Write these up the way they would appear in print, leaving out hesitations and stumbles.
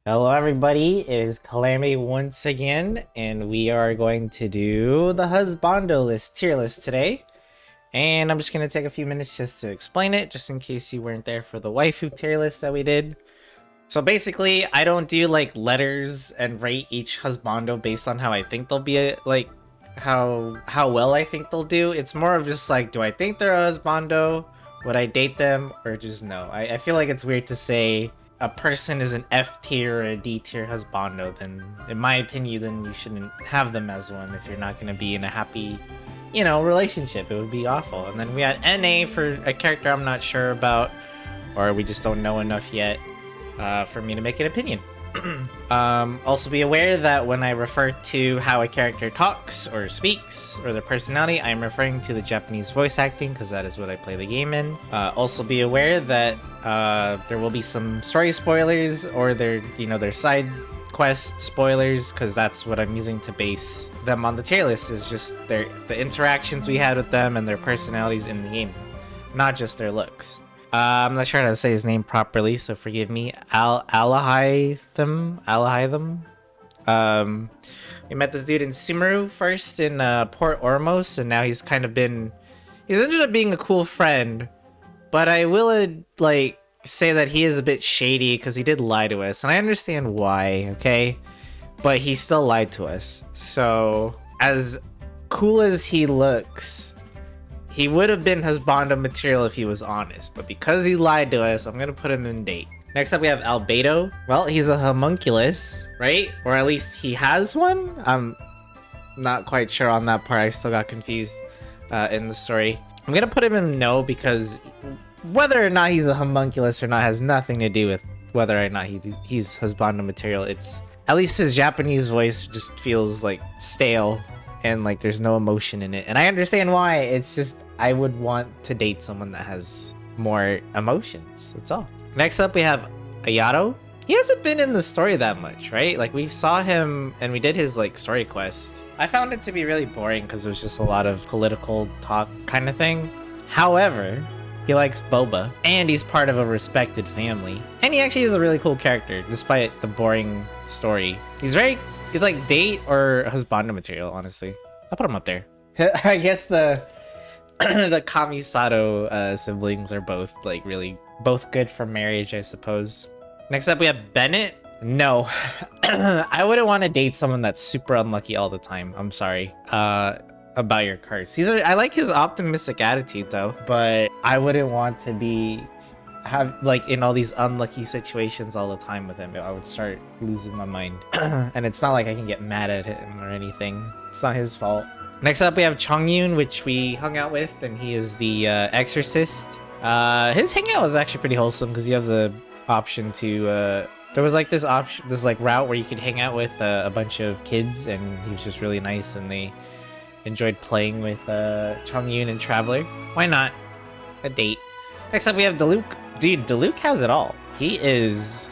Hello everybody, it is Calamity once again, and we are going to do the Husbando list, tier list today. And I'm just going to take a few minutes just to explain it, just in case you weren't there for the waifu tier list that we did. So basically, I don't do like letters and rate each Husbando based on how I think they'll be, like how well I think they'll do. It's more of just like, do I think they're a Husbando? Would I date them? Or just no? I feel like it's weird to say a person is an F tier or a D tier husbando, then in my opinion, then you shouldn't have them as one if you're not going to be in a happy, relationship. It would be awful. And then we had NA for a character I'm not sure about, or we just don't know enough yet for me to make an opinion. Also be aware that when I refer to how a character talks or speaks or their personality, I'm referring to the Japanese voice acting because that is what I play the game in. Also be aware that there will be some story spoilers or their side quest spoilers, because that's what I'm using to base them on the tier list, is just the interactions we had with them and their personalities in the game, not just their looks. I'm not sure how to say his name properly, so forgive me. Alahitham. We met this dude in Sumeru first in Port Ormos, and now he's ended up being a cool friend. But I will say that he is a bit shady because he did lie to us, and I understand why. Okay, but he still lied to us. So as cool as he looks, he would have been husbando material if he was honest, but because he lied to us, I'm gonna put him in date. Next up, we have Albedo. Well, he's a homunculus, right? Or at least he has one? I'm not quite sure on that part. I still got confused in the story. I'm gonna put him in no, because whether or not he's a homunculus or not has nothing to do with whether or not he's husbando material. It's, at least his Japanese voice just feels like stale and like there's no emotion in it, and I understand why. It's just I would want to date someone that has more emotions. That's all. Next up, we have Ayato. He hasn't been in the story that much, right? Like, we saw him and we did his like story quest. I found it to be really boring because it was just a lot of political talk kind of thing. However, he likes boba and he's part of a respected family, and he actually is a really cool character despite the boring story. It's like date or husbando material, honestly. I'll put him up there. I guess the the Kamisato siblings are both both good for marriage, I suppose. Next up, we have Bennett. No, I wouldn't want to date someone that's super unlucky all the time. I'm sorry about your curse. I like his optimistic attitude though, but I wouldn't want to have in all these unlucky situations all the time with him. I would start losing my mind. And it's not like I can get mad at him or anything. It's not his fault. Next up, we have Chongyun, which we hung out with, and he is the exorcist. His hangout was actually pretty wholesome because you have the option to there was like this route where you could hang out with a bunch of kids, and he was just really nice, and they enjoyed playing with Chongyun and Traveler. Why not? A date. Next up, we have Diluc. Dude, Diluc has it all. He is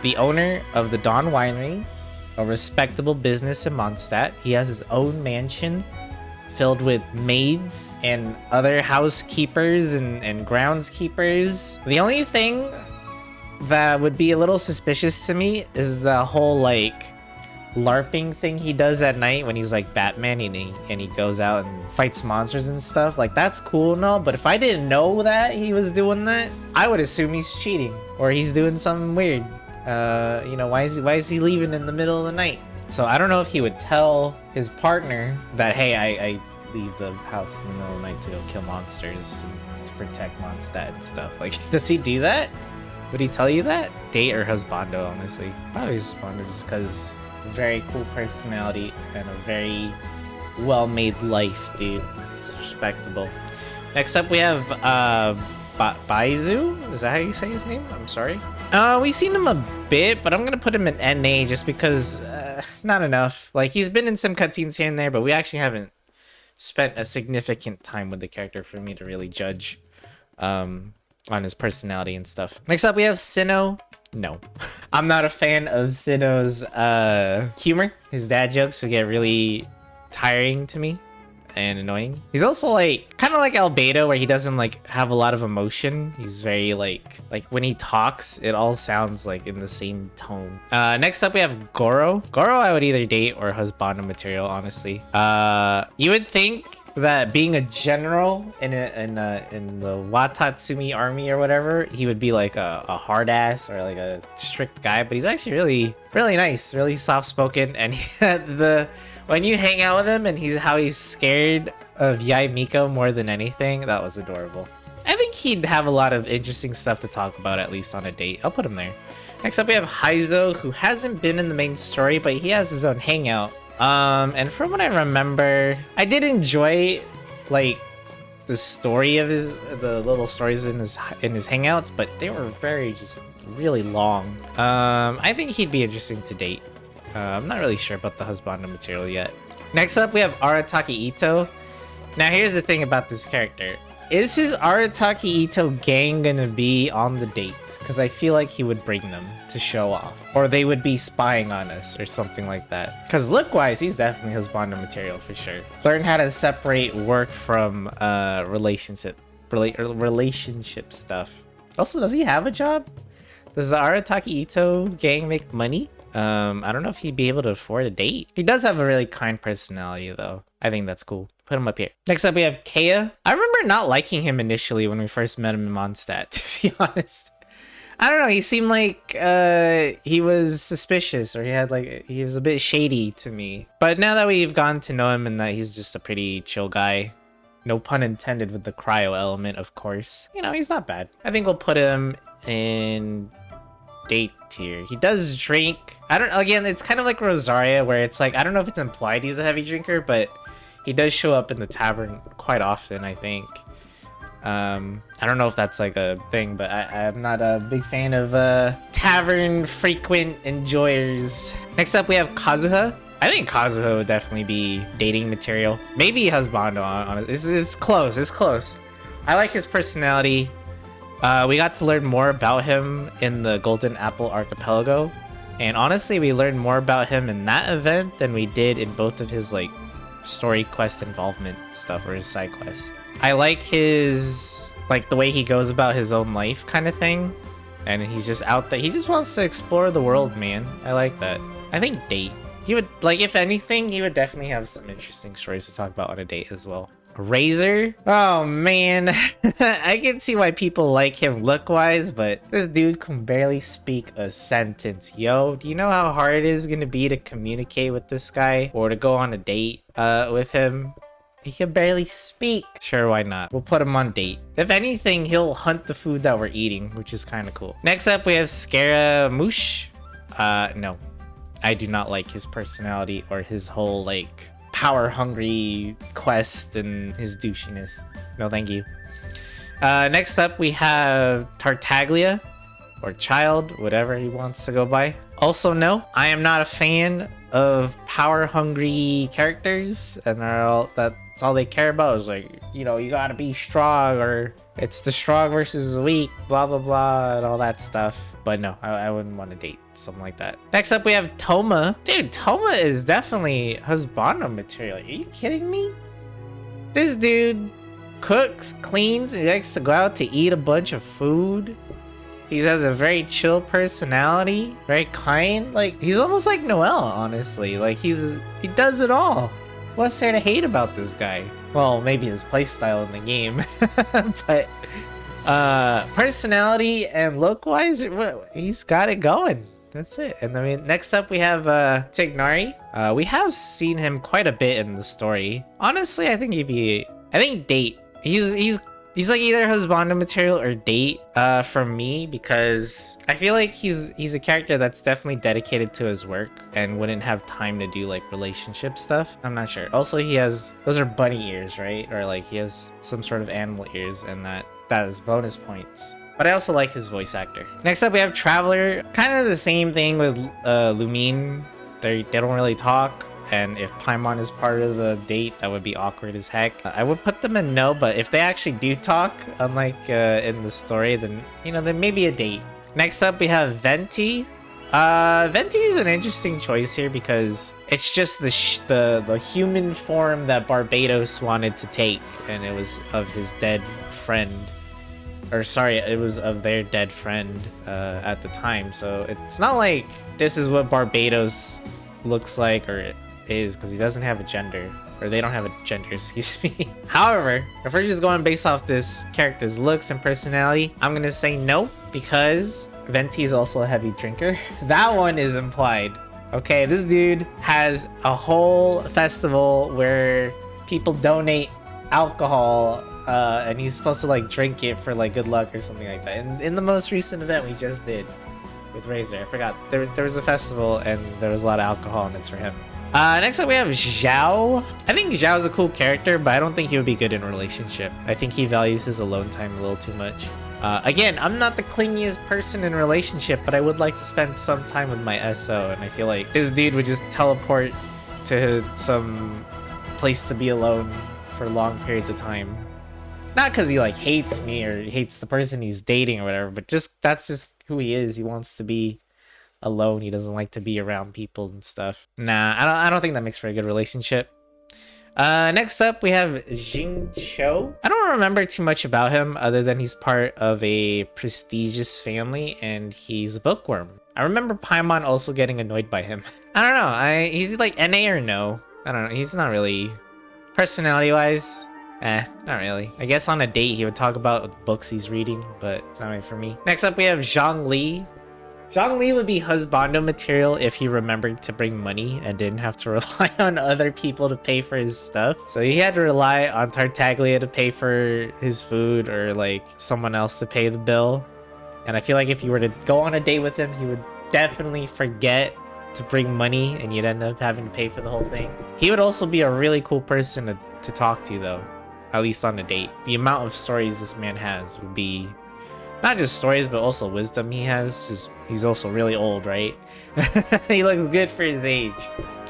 the owner of the Dawn Winery, a respectable business in Mondstadt. He has his own mansion filled with maids and other housekeepers and groundskeepers. The only thing that would be a little suspicious to me is the whole LARPing thing he does at night when he's like Batman and he goes out and fights monsters and stuff. Like, that's cool and all, but if I didn't know that he was doing that, I would assume he's cheating or he's doing something weird. Why is he leaving in the middle of the night? So I don't know if he would tell his partner that, hey, I leave the house in the middle of the night to go kill monsters and to protect Mondstadt and stuff. Like, does he do that? Would he tell you that? Date or husbando, honestly? Probably husbando, just because very cool personality and a very well-made life, dude. It's respectable. Next up, we have Baizu. Is that how you say his name? I'm sorry. We've seen him a bit, but I'm gonna put him in NA just because not enough. Like, he's been in some cutscenes here and there, but we actually haven't spent a significant time with the character for me to really judge on his personality and stuff. Next up, we have Sinnoh. No. I'm not a fan of Sinnoh's humor. His dad jokes would get really tiring to me. and annoying. He's also like kind of like Albedo, where he doesn't like have a lot of emotion. He's very like when he talks, it all sounds like in the same tone. Next up we have Goro. Goro I would either date or husbando material, honestly. You would think that being a general in the Watatsumi army or whatever, he would be like a hard ass or like a strict guy, but he's actually really nice, really soft spoken, and when you hang out with him and he's scared of Yai Miko more than anything, that was adorable. I think he'd have a lot of interesting stuff to talk about, at least on a date. I'll put him there. Next up we have Haizo, who hasn't been in the main story, but he has his own hangout. And from what I remember, I did enjoy like the story of the little stories in his hangouts, but they were just really long. I think he'd be interesting to date. I'm not really sure about the husbando material yet. Next up we have Arataki Ito. Now here's the thing about this character. Is his Arataki Ito gang gonna be on the date? Because I feel like he would bring them to show off. Or they would be spying on us or something like that. Because look-wise, he's definitely husbando material for sure. Learn how to separate work from relationship stuff. Also, does he have a job? Does the Arataki Ito gang make money? I don't know if he'd be able to afford a date. He does have a really kind personality though. I think that's cool. Put him up here. Next up we have Kea. I remember not liking him initially when we first met him in Mondstadt, to be honest. I don't know, he seemed like he was suspicious, or he was a bit shady to me. But now that we've gotten to know him and that he's just a pretty chill guy, no pun intended with the cryo element, of course, you know, he's not bad. I think we'll put him in date tier. He does drink. Again, it's kind of like Rosaria, where it's like, I don't know if it's implied he's a heavy drinker, but he does show up in the tavern quite often, I think. I don't know if that's like a thing, but I'm not a big fan of tavern frequent enjoyers. Next up we have Kazuha. I think Kazuha would definitely be dating material. Maybe husbando on it. This is close. It's close. I like his personality. We got to learn more about him in the Golden Apple Archipelago, and honestly we learned more about him in that event than we did in both of his like story quest involvement stuff or his side quest. I like his like the way he goes about his own life kind of thing, and he's just out there. He just wants to explore the world, man. I like that. I think date. He would, like, if anything, he would definitely have some interesting stories to talk about on a date as well. Razor? Oh man, I can see why people like him look-wise, but this dude can barely speak a sentence. Yo, do you know how hard it is gonna be to communicate with this guy or to go on a date with him? He can barely speak. Sure, why not? We'll put him on date. If anything, he'll hunt the food that we're eating, which is kind of cool. Next up, we have Scaramouche. No. I do not like his personality or his whole, like, power-hungry quest and his douchiness. No, thank you. Next up, we have Tartaglia, or Child, whatever he wants to go by. Also, no, I am not a fan of power-hungry characters, and that's all they care about is, like, you know, you gotta be strong, or it's the strong versus the weak, blah, blah, blah, and all that stuff. But no, I wouldn't want to date something like that. Next up, we have Toma. Dude, Toma is definitely husbando material. Are you kidding me? This dude cooks, cleans, he likes to go out to eat a bunch of food. He has a very chill personality, very kind. Like, he's almost like Noelle, honestly. Like, he does it all. What's there to hate about this guy? Well, maybe his playstyle in the game, but personality and look-wise, he's got it going. That's it. And I mean, next up we have Tignari. We have seen him quite a bit in the story. Honestly, I think date. He's like either husbando material or date for me, because I feel like he's a character that's definitely dedicated to his work and wouldn't have time to do like relationship stuff. I'm not sure. Also, those are bunny ears, right? Or like he has some sort of animal ears, and that is bonus points. But I also like his voice actor. Next up we have Traveler. Kind of the same thing with Lumine. They don't really talk. And if Paimon is part of the date, that would be awkward as heck. I would put them in no, but if they actually do talk, unlike in the story, then, you know, then maybe a date. Next up, we have Venti. Venti is an interesting choice here because it's just the human form that Barbados wanted to take, and it was of his dead friend. Or sorry, it was of their dead friend at the time. So it's not like this is what Barbados looks like or is, because he doesn't have a gender. Or they don't have a gender, excuse me. However, if we're just going based off this character's looks and personality, I'm gonna say no, because Venti is also a heavy drinker. That one is implied. Okay, this dude has a whole festival where people donate alcohol and he's supposed to like drink it for like good luck or something like that. In the most recent event we just did with Razor, I forgot. There was a festival and there was a lot of alcohol and it's for him. Next up we have Zhao. I think Zhao's a cool character, but I don't think he would be good in a relationship. I think he values his alone time a little too much. Again, I'm not the clingiest person in a relationship, but I would like to spend some time with my SO, and I feel like this dude would just teleport to some place to be alone for long periods of time. Not because he like hates me or hates the person he's dating or whatever, but just that's just who he is. He wants to be alone. He doesn't like to be around people and stuff. Nah, I don't think that makes for a good relationship. Next up we have Jincho. I don't remember too much about him other than he's part of a prestigious family and he's a bookworm. I remember Paimon also getting annoyed by him. I don't know. He's like NA or no? I don't know. He's not really personality wise. Not really. I guess on a date he would talk about books he's reading, but it's not right for me. Next up we have Zhongli. Zhongli would be husbando material if he remembered to bring money and didn't have to rely on other people to pay for his stuff. So he had to rely on Tartaglia to pay for his food or like someone else to pay the bill. And I feel like if you were to go on a date with him, he would definitely forget to bring money and you'd end up having to pay for the whole thing. He would also be a really cool person to talk to though, at least on a date. The amount of stories this man has would be not just stories, but also wisdom he has. Just he's also really old, right? He looks good for his age.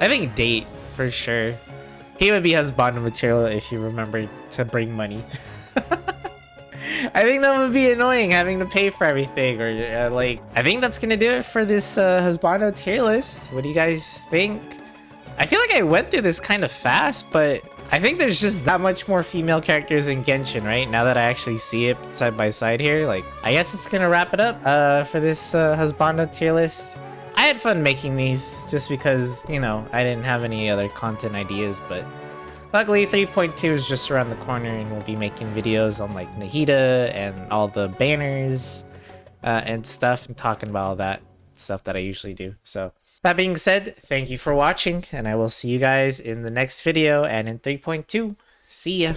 I think date, for sure. He would be husbando material if he remembered to bring money. I think that would be annoying, having to pay for everything. Or like, I think that's gonna do it for this husbando tier list. What do you guys think? I feel like I went through this kind of fast, but I think there's just that much more female characters in Genshin, right? Now that I actually see it side by side here, like, I guess it's gonna wrap it up for this husbando tier list. I had fun making these just because, you know, I didn't have any other content ideas, but luckily 3.2 is just around the corner and we'll be making videos on like Nahida and all the banners and stuff and talking about all that stuff that I usually do. So that being said, thank you for watching, and I will see you guys in the next video and in 3.2. See ya!